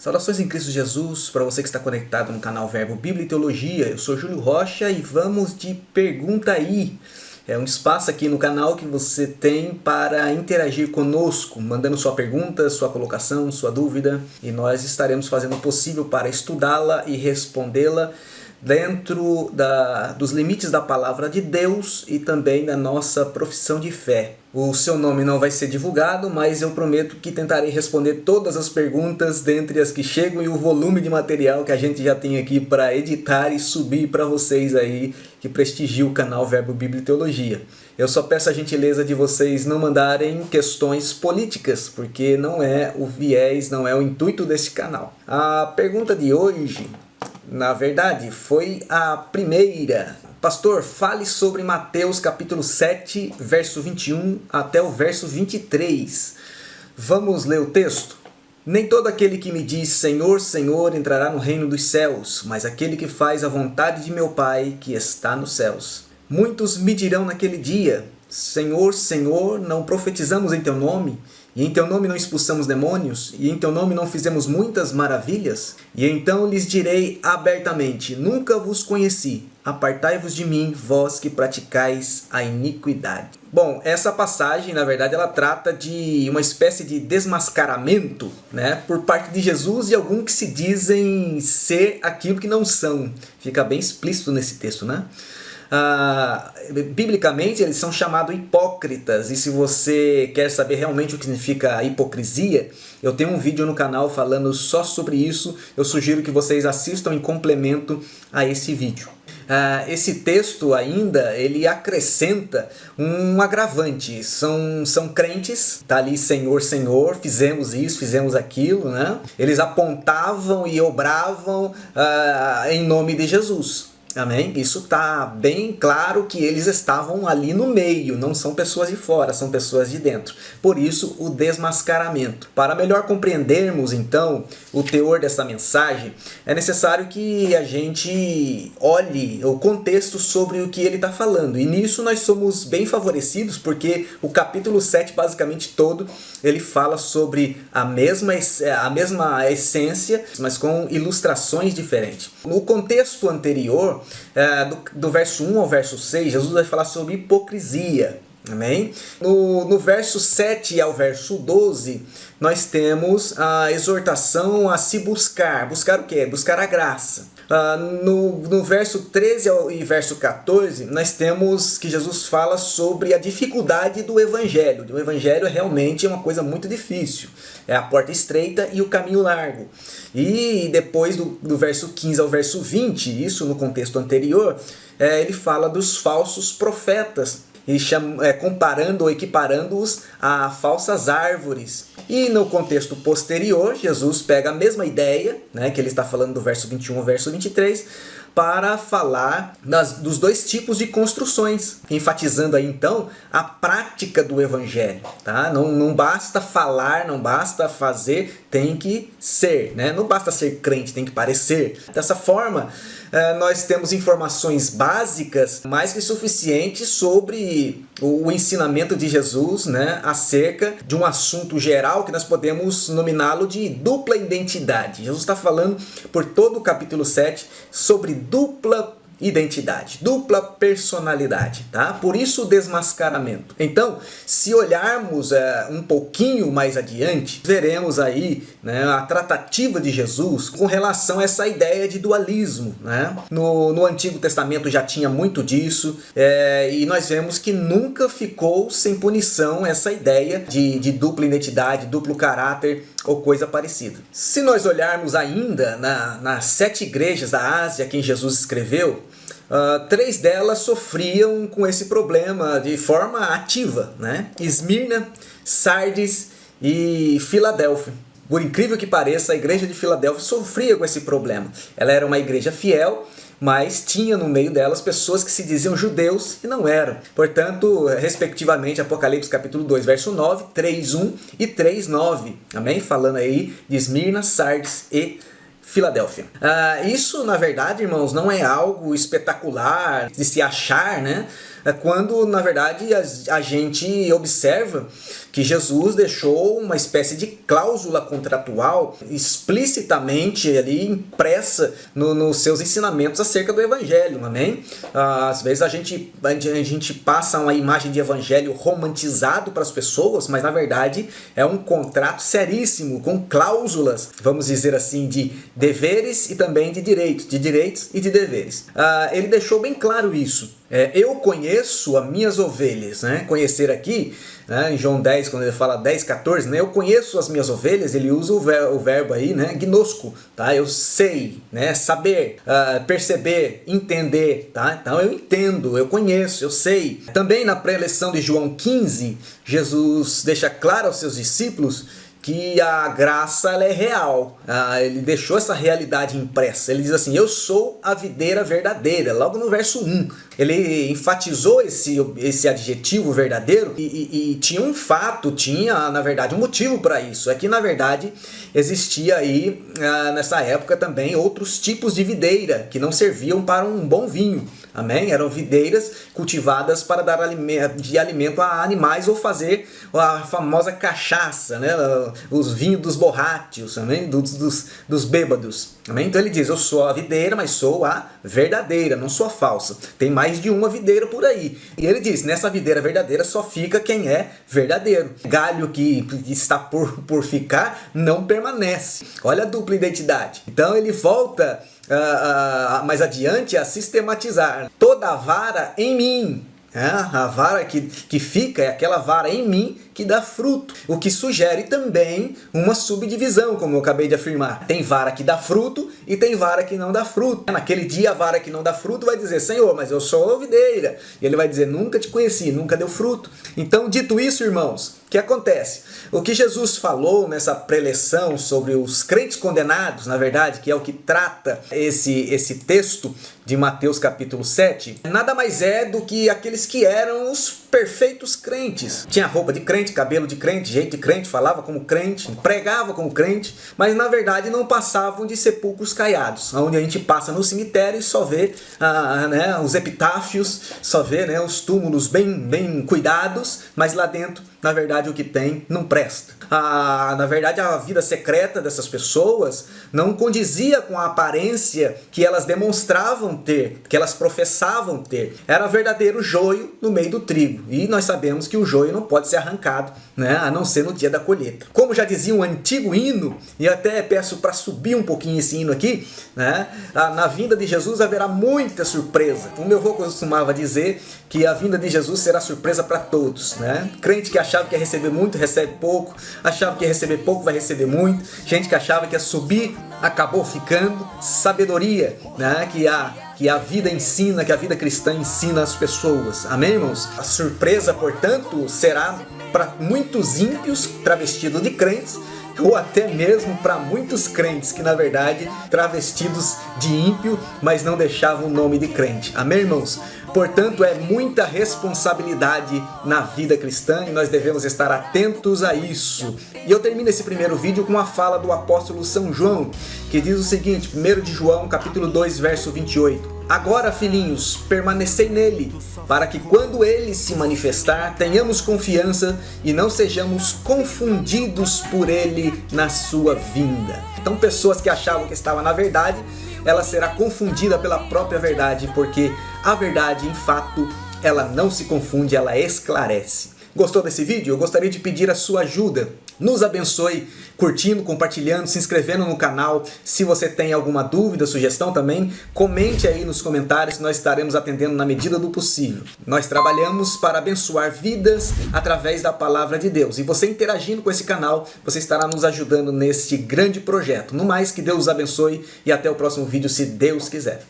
Saudações em Cristo Jesus para você que está conectado no canal Verbo Bíblia e Teologia. Eu sou Júlio Rocha e vamos de Pergunta Aí. É um espaço aqui no canal que você tem para interagir conosco, mandando sua pergunta, sua colocação, sua dúvida, e nós estaremos fazendo o possível para estudá-la e respondê-la dentro dos limites da palavra de Deus e também da nossa profissão de fé. O seu nome não vai ser divulgado, mas eu prometo que tentarei responder todas as perguntas dentre as que chegam e o volume de material que a gente já tem aqui para editar e subir para vocês aí que prestigiam o canal Verbo Bíblia e Teologia. Eu só peço a gentileza de vocês não mandarem questões políticas, porque não é o viés, não é o intuito desse canal. A pergunta de hoje, na verdade, foi a primeira. Pastor, fale sobre Mateus capítulo 7, verso 21 até o verso 23. Vamos ler o texto? Nem todo aquele que me diz Senhor, Senhor entrará no reino dos céus, mas aquele que faz a vontade de meu Pai que está nos céus. Muitos me dirão naquele dia, Senhor, Senhor, não profetizamos em teu nome? E em teu nome não expulsamos demônios? E em teu nome não fizemos muitas maravilhas? E então lhes direi abertamente, nunca vos conheci. Apartai-vos de mim, vós que praticais a iniquidade. Bom, essa passagem, na verdade, ela trata de uma espécie de desmascaramento, né, por parte de Jesus e alguns que se dizem ser aquilo que não são. Fica bem explícito nesse texto, né? Biblicamente eles são chamados hipócritas, e se você quer saber realmente o que significa hipocrisia, eu tenho um vídeo no canal falando só sobre isso. Eu sugiro que vocês assistam em complemento a esse vídeo. Esse texto ainda, ele acrescenta um agravante. São crentes, tá ali Senhor, Senhor, fizemos isso, fizemos aquilo, né? Eles apontavam e obravam em nome de Jesus. Amém? Isso está bem claro que eles estavam ali no meio, não são pessoas de fora, são pessoas de dentro. Por isso, o desmascaramento. Para melhor compreendermos, então, o teor dessa mensagem, é necessário que a gente olhe o contexto sobre o que ele está falando. E nisso nós somos bem favorecidos, porque o capítulo 7, basicamente todo, ele fala sobre a mesma essência, mas com ilustrações diferentes. No contexto anterior, do verso 1 ao verso 6, Jesus vai falar sobre hipocrisia. Amém? No verso 7 ao verso 12, nós temos a exortação a se buscar. Buscar o quê? Buscar a graça. No verso 13 e verso 14, nós temos que Jesus fala sobre a dificuldade do Evangelho. O Evangelho realmente é uma coisa muito difícil. É a porta estreita e o caminho largo. E depois do verso 15 ao verso 20, isso no contexto anterior, ele fala dos falsos profetas, e comparando ou equiparando-os a falsas árvores. E no contexto posterior, Jesus pega a mesma ideia, né, que ele está falando do verso 21 ao verso 23, para falar dos dois tipos de construções, enfatizando aí então a prática do Evangelho. Tá? Não basta falar, não basta fazer, tem que ser. Né? Não basta ser crente, tem que parecer. Dessa forma, nós temos informações básicas mais que suficientes sobre o ensinamento de Jesus, né, acerca de um assunto geral que nós podemos nominá-lo de dupla identidade. Jesus está falando por todo o capítulo 7 sobre dupla identidade, dupla personalidade, tá? Por isso o desmascaramento. Então, se olharmos um pouquinho mais adiante, veremos aí, né, a tratativa de Jesus com relação a essa ideia de dualismo, né? No Antigo Testamento já tinha muito disso, e nós vemos que nunca ficou sem punição essa ideia de dupla identidade, duplo caráter ou coisa parecida. Se nós olharmos ainda nas 7 igrejas da Ásia a quem Jesus escreveu, 3 delas sofriam com esse problema de forma ativa, né? Esmirna, Sardes e Filadélfia. Por incrível que pareça, a igreja de Filadélfia sofria com esse problema. Ela era uma igreja fiel, mas tinha no meio delas pessoas que se diziam judeus e não eram. Portanto, respectivamente, Apocalipse capítulo 2, verso 9, 3:1 e 3:9. Amém? Falando aí de Esmirna, Sardes e Filadélfia. Isso, na verdade, irmãos, não é algo espetacular de se achar, né? quando na verdade a gente observa que Jesus deixou uma espécie de cláusula contratual explicitamente ali impressa nos seus ensinamentos acerca do Evangelho, amém? Às vezes a gente passa uma imagem de Evangelho romantizado para as pessoas, mas na verdade é um contrato seríssimo, com cláusulas, vamos dizer assim, de deveres e também de direitos e de deveres. Ele deixou bem claro isso. Eu conheço as minhas ovelhas, né? Conhecer aqui, né? Em João 10, quando ele fala 10, 14, né? Eu conheço as minhas ovelhas, ele usa o verbo aí, né? Gnosco, tá? Eu sei, né? Saber, perceber, entender, tá? Então eu entendo, eu conheço, eu sei. Também na pré-lição de João 15, Jesus deixa claro aos seus discípulos que a graça ela é real. Ele deixou essa realidade impressa. Ele diz assim, eu sou a videira verdadeira, logo no verso 1. Ele enfatizou esse adjetivo verdadeiro e tinha um fato, tinha na verdade um motivo para isso. É que na verdade existia aí nessa época também outros tipos de videira que não serviam para um bom vinho. Amém? Eram videiras cultivadas para dar alimento a animais ou fazer a famosa cachaça, né? Os vinhos dos borrachos, amém? Dos bêbados. Amém? Então ele diz, eu sou a videira, mas sou a verdadeira, não sou a falsa. Tem mais de uma videira por aí. E ele diz, nessa videira verdadeira só fica quem é verdadeiro. Galho que está por ficar não permanece. Olha a dupla identidade. Então ele volta mais adiante a sistematizar. Toda vara em mim. A vara que fica é aquela vara em mim que dá fruto, o que sugere também uma subdivisão, como eu acabei de afirmar. Tem vara que dá fruto e tem vara que não dá fruto. Naquele dia a vara que não dá fruto vai dizer, Senhor, mas eu sou a videira. E ele vai dizer, nunca te conheci, nunca deu fruto. Então, dito isso, irmãos, o que acontece? O que Jesus falou nessa preleção sobre os crentes condenados, na verdade, que é o que trata esse texto de Mateus capítulo 7, nada mais é do que aqueles que eram os perfeitos crentes. Tinha roupa de crente, cabelo de crente, jeito de crente, falava como crente, pregava como crente, mas na verdade não passavam de sepulcros caiados, onde a gente passa no cemitério e só vê os epitáfios, só vê os túmulos bem cuidados, mas lá dentro, na verdade, o que tem não presta. Na verdade, a vida secreta dessas pessoas não condizia com a aparência que elas demonstravam ter, que elas professavam ter. Era verdadeiro joio no meio do trigo. E nós sabemos que o joio não pode ser arrancado, né, a não ser no dia da colheita. Como já dizia um antigo hino, e até peço para subir um pouquinho esse hino aqui, né, na vinda de Jesus haverá muita surpresa. O meu avô costumava dizer que a vinda de Jesus será surpresa para todos, né? Crente que achava que ia receber muito, recebe pouco. Achava que ia receber pouco, vai receber muito. Gente que achava que ia subir, acabou ficando. Sabedoria, né? Que a vida ensina, que a vida cristã ensina as pessoas. Amém, irmãos? A surpresa, portanto, será para muitos ímpios travestidos de crentes, ou até mesmo para muitos crentes que, na verdade, travestidos de ímpio, mas não deixavam o nome de crente. Amém, irmãos? Portanto, é muita responsabilidade na vida cristã e nós devemos estar atentos a isso. E eu termino esse primeiro vídeo com a fala do apóstolo São João, que diz o seguinte, 1 de João, capítulo 2, verso 28. Agora, filhinhos, permanecei nele, para que quando ele se manifestar, tenhamos confiança e não sejamos confundidos por ele na sua vinda. Então, pessoas que achavam que estavam na verdade, ela será confundida pela própria verdade, porque a verdade, em fato, ela não se confunde, ela esclarece. Gostou desse vídeo? Eu gostaria de pedir a sua ajuda. Nos abençoe curtindo, compartilhando, se inscrevendo no canal. Se você tem alguma dúvida, sugestão também, comente aí nos comentários que nós estaremos atendendo na medida do possível. Nós trabalhamos para abençoar vidas através da palavra de Deus. E você interagindo com esse canal, você estará nos ajudando neste grande projeto. No mais, que Deus os abençoe e até o próximo vídeo, se Deus quiser.